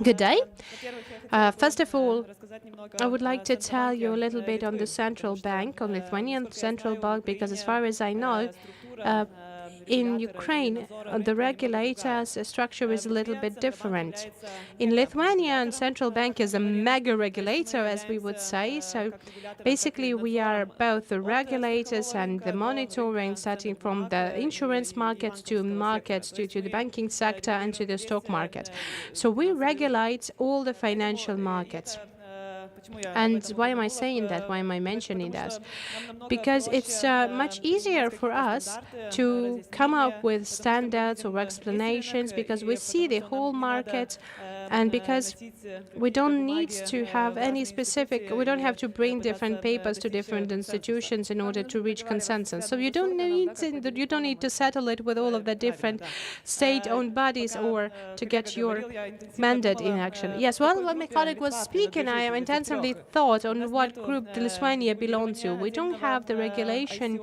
Good day. First of all, I would like to tell you a little bit on the central bank, on Lithuanian central bank, because as far as I know, in Ukraine, the regulator's structure is a little bit different. In Lithuania, the central bank is a mega regulator, as we would say. So basically, we are both the regulators and the monitoring, starting from the insurance markets to the banking sector and to the stock market. So we regulate all the financial markets. And why am I saying that? Why am I mentioning that? Because it's much easier for us to come up with standards or explanations because we see the whole market, and because we don't need to have any specific, we don't have to bring different papers to different institutions in order to reach consensus. So you don't need to settle it with all of the different state-owned bodies or to get your mandate in action. Yes, well, when my colleague was speaking, I intensively thought on what group Lithuania belongs to. We don't have the regulation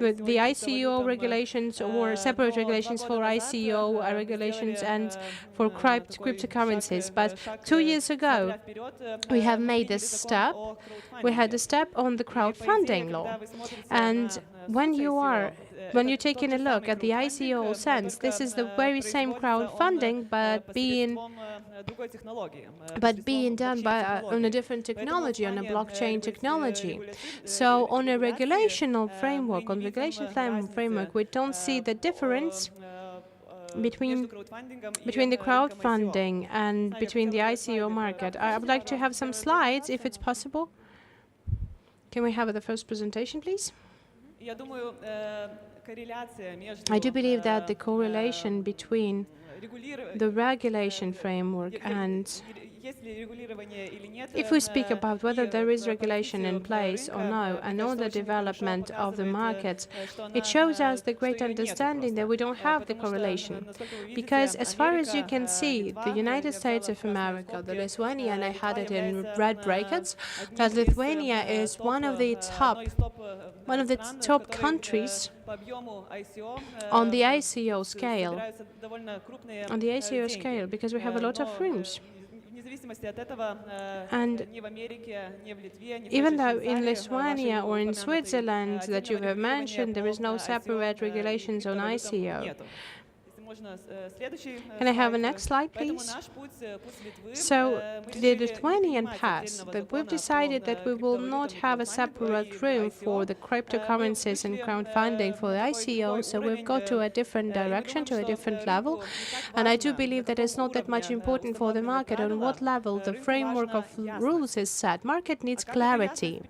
with the ICO regulations or separate regulations for ICO regulations and for cryptocurrencies. But 2 years ago, we have made this step. We had a step on the crowdfunding law. And when you're taking a look at the ICO sense, this is the very same crowdfunding, but being done by on a different technology, on a blockchain technology. So on a regulational framework, we don't see the difference between the crowdfunding and between the ICO market. I would like to have some slides, if it's possible. Can we have the first presentation, please? I do believe that the correlation between the regulation framework and if we speak about whether there is regulation in place or no, and all the development of the markets, it shows us the great understanding that we don't have the correlation. Because as far as you can see, the United States of America, the Lithuania, and I had it in red brackets, that Lithuania is one of the top countries on the ICO scale. On the ICO scale, because we have a lot of rooms. And even though in Lithuania or in Switzerland that you have mentioned, there is no separate regulations on ICO. Can I have a next slide, please? So the Lithuanian path, that we've decided that we will not have a separate room for the cryptocurrencies and crowdfunding for the ICO, so we've got to a different direction, to a different level. And I do believe that it's not that much important for the market on what level the framework of rules is set. Market needs clarity.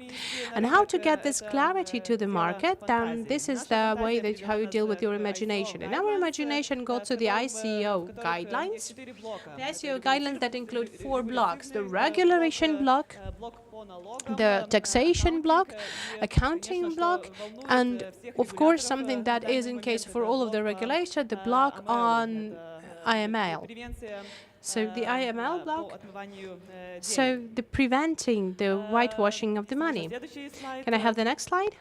And how to get this clarity to the market, then this is the way that how you deal with your imagination. And our imagination got to the ICO guidelines. The ICO guidelines that include 4 blocks: the regulation block, the taxation block, accounting block, and of course something that is in case for all of the regulation, the block on IML. So the IML block, so the preventing the whitewashing of the money. Can I have the next slide?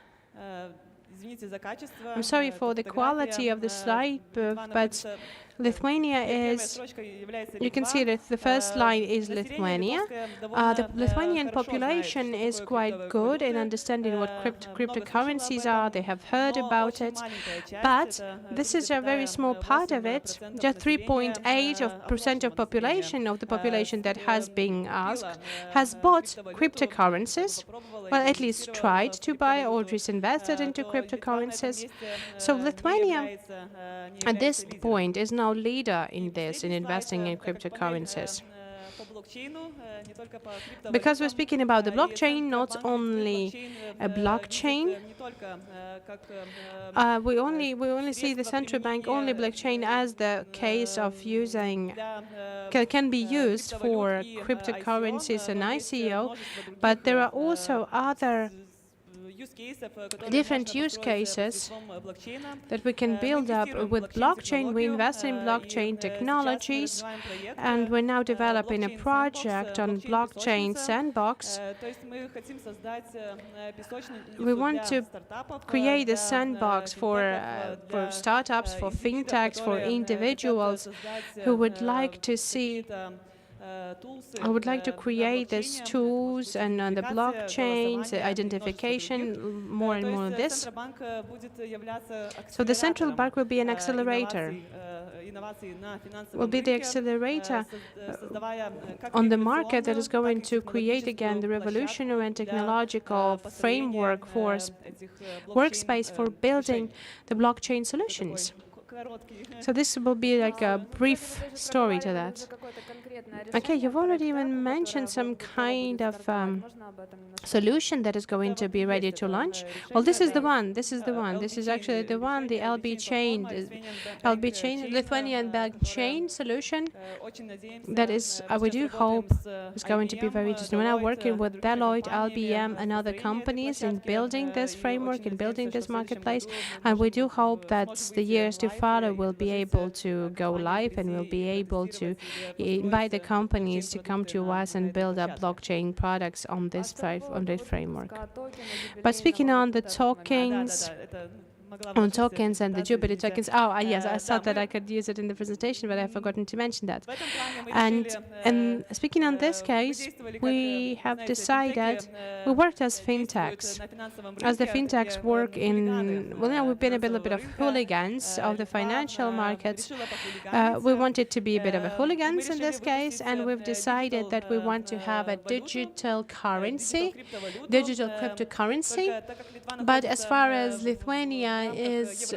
I'm sorry for the quality of the slide, but Lithuania is, you can see that the first line is Lithuania. The Lithuanian population is quite good in understanding what cryptocurrencies are. They have heard about it. But this is a very small part of it. Just 3.8% of the population that has been asked has bought cryptocurrencies, well, at least tried to buy or is invested into cryptocurrencies. So Lithuania, at this point, is now leader in this, in investing in cryptocurrencies. Because we're speaking about the blockchain, not only a blockchain. We only see the central bank only blockchain as the case of using can be used for cryptocurrencies and ICO, but there are also other different use cases that we can build up with blockchain. We invest in blockchain technologies, and we're now developing a project on blockchain sandbox. We want to create a sandbox for startups, for fintechs, for individuals who would like to see I would like to create these tools and on the blockchains, identification, more and more of this. So the central bank will be an accelerator. Will be the accelerator on the market that is going to create again the revolutionary and technological framework for workspace for building the blockchain solutions. So this will be like a brief story to that. Okay, you've already even mentioned some kind of solution that is going to be ready to launch. Well, this is the one. This is the one. This is actually the one, the LB chain, Lithuanian bank chain solution. That is, we do hope, is going to be very interesting. We're now working with Deloitte, LBM, and other companies in building this framework, in building this marketplace, and we do hope that the years to follow will be able to go live and will be able to invite the companies to come to us and build up blockchain products on this framework. But speaking on the tokens, and the Jupiter tokens. Oh, yes, I thought that I could use it in the presentation, but I've forgotten to mention that. And speaking on this case, we have decided, we worked as fintechs. As the fintechs work in, well, now we've been a little bit of hooligans of the financial markets. We wanted to be a bit of a hooligans in this case, and we've decided that we want to have a digital currency, digital cryptocurrency. But as far as Lithuania is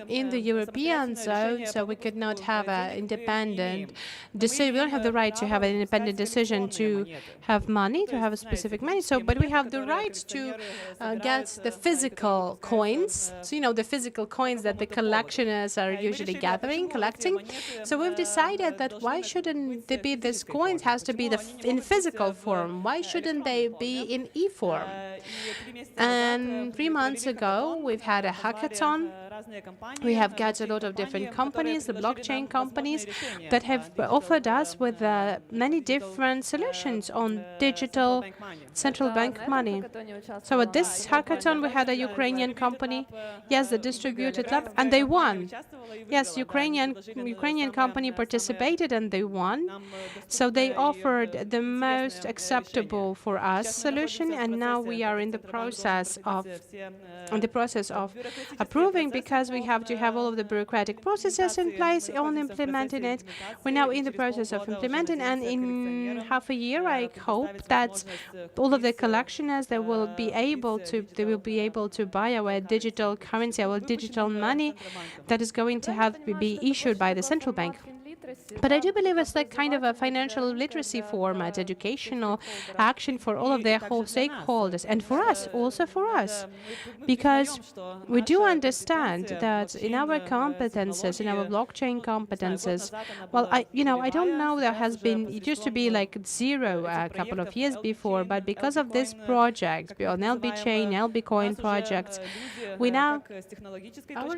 in the European zone, so we could not have an independent decision. We don't have the right to have an independent decision to have money, to have a specific money. So, but we have the right to get the physical coins. So, you know, the physical coins that the collectioners are usually collecting. So we've decided that why shouldn't they be these coins has to be in physical form? Why shouldn't they be in e-form? And 3 months ago, we've had a hackathon. We have got a lot of different companies, the blockchain companies, that have offered us with many different solutions on digital central bank money. So at this hackathon, we had a Ukrainian company, yes, the distributed lab, and they won. Yes, Ukrainian company participated and they won. So they offered the most acceptable for us solution, and now we are in the process of approving, because we have to have all of the bureaucratic processes in place on implementing it. We're now in the process of implementing, and in half a year, I hope that all of the collectioners they will be able to buy our digital currency, our digital money, that is going to have to be issued by the central bank. But I do believe it's like kind of a financial literacy format, educational action for all of their whole stakeholders, and for us, also for us, because we do understand that in our competences, in our blockchain competences, well, I don't know, it used to be like zero a couple of years before, but because of this project, on LB chain, LB coin projects, we now,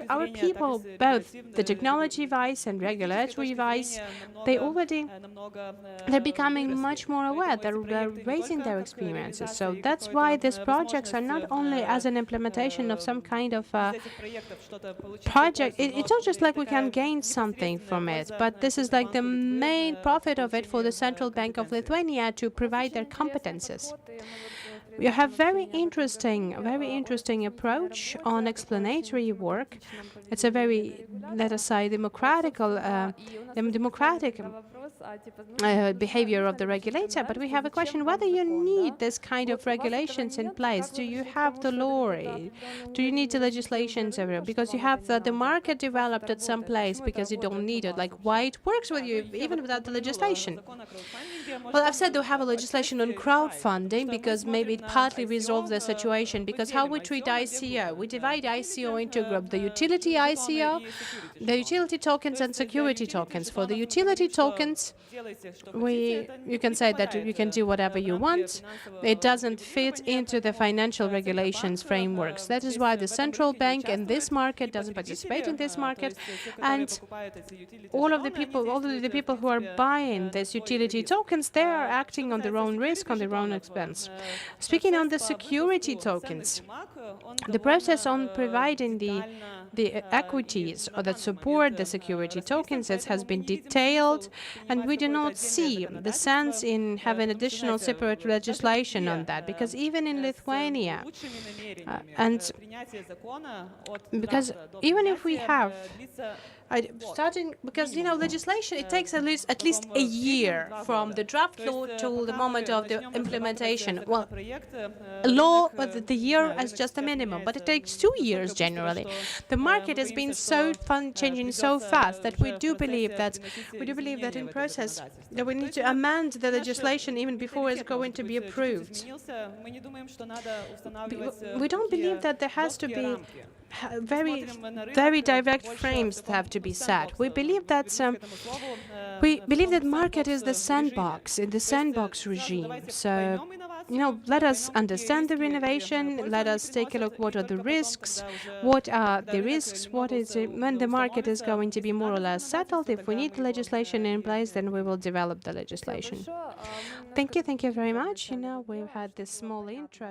our people, both the technology-wise and regulatory-wise, they're becoming much more aware. They're raising their experiences. So that's why these projects are not only as an implementation of some kind of project. It's not just like we can gain something from it, but this is like the main profit of it for the Central Bank of Lithuania to provide their competences. You have very interesting approach on explanatory work. It's a very, let us say, democratic behavior of the regulator. But we have a question whether you need this kind of regulations in place. Do you have the law? Do you need the legislations everywhere? Because you have the market developed at some place because you don't need it. Like why it works with you even without the legislation? Well, I've said to have a legislation on crowdfunding because maybe it partly resolves the situation. Because how we treat ICO, we divide ICO into groups: the utility ICO, the utility tokens, and security tokens. For the utility tokens, you can say that you can do whatever you want. It doesn't fit into the financial regulations frameworks. That is why the central bank in this market doesn't participate in this market, and all of the people who are buying these utility tokens, they are acting on their own risk, on their own expense. Speaking on the security tokens, the process on providing the the equities that support the security tokens, it has been detailed, and we do not see the sense in having additional separate legislation on that, because even in Lithuania, and because even if we have because legislation, it takes at least a year from the draft law to the moment of the implementation. Well, law, the year is just a minimum, but it takes 2 years generally. The market has been so changing so fast that we do believe that in process that we need to amend the legislation even before it's going to be approved. We don't believe that there has to be very direct frames that have to be set. We believe that market is the sandbox, in the sandbox regime. So, let us understand the renovation. Let us take a look. What are the risks? What are the risks? What is it when the market is going to be more or less settled? If we need the legislation in place, then we will develop the legislation. Thank you very much. We've had this small intro.